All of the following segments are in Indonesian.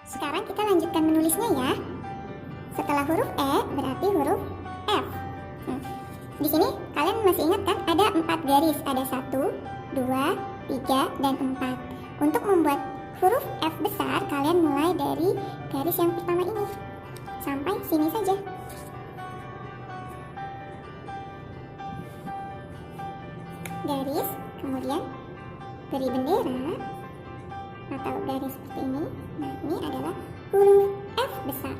Sekarang kita lanjutkan menulisnya ya. Setelah huruf E berarti huruf F. Di sini kalian masih ingat kan? Ada 4 garis. Ada 1, 2, 3, dan 4. Untuk membuat huruf F besar, kalian mulai dari garis yang pertama ini sampai sini saja. Garis, kemudian beri bendera atau garis seperti ini. Nah, ini adalah huruf F besar.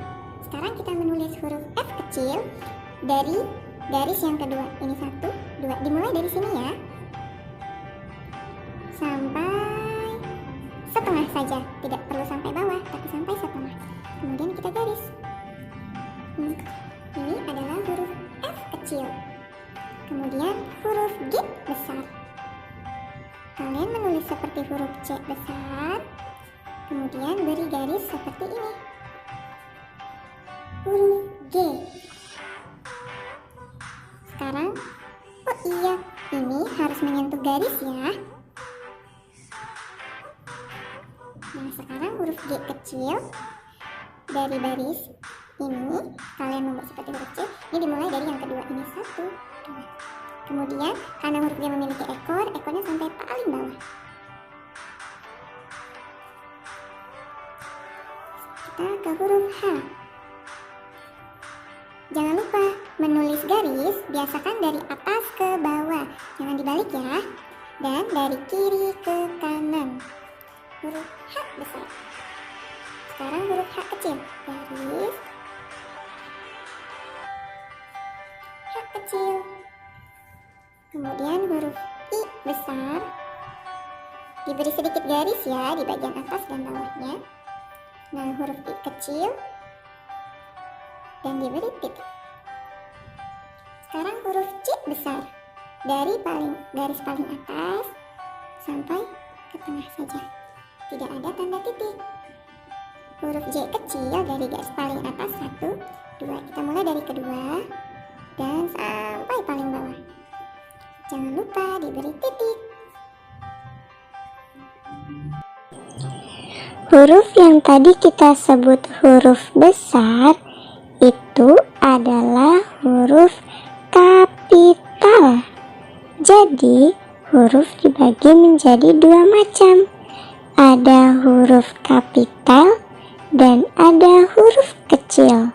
Sekarang kita menulis huruf F kecil dari garis yang kedua. Ini 1, 2. Dimulai dari sini ya, sampai setengah saja. Tidak perlu sampai bawah, tapi sampai setengah. Kemudian kita garis. Ini adalah huruf F kecil. Kemudian huruf G besar. Kalian menulis seperti huruf C besar. Kemudian beri garis seperti ini. Huruf G. Sekarang, oh iya, ini harus menyentuh garis ya. Nah, sekarang huruf G kecil dari baris ini, kalian membuat seperti huruf C. Ini dimulai dari yang kedua. Ini 1, 2. Kemudian karena huruf G memiliki ekor, ekornya sampai paling bawah. Kita ke huruf H. Jangan lupa menulis garis, biasakan dari atas ke bawah, jangan dibalik ya. Dan dari kiri ke kanan. Huruf H besar. Sekarang huruf H kecil. Garis H kecil. Kemudian huruf I besar. Diberi sedikit garis ya di bagian atas dan bawahnya. Nah, huruf I kecil dan diberi titik. Sekarang huruf C besar. Dari garis paling atas sampai ke tengah saja. Tidak ada tanda titik. Huruf J kecil dari garis paling atas 1, 2. Kita mulai dari kedua dan sampai paling bawah. Jangan lupa diberi titik. Huruf yang tadi kita sebut huruf besar itu adalah huruf kapital. Jadi huruf dibagi menjadi 2 macam. Ada huruf kapital dan ada huruf kecil.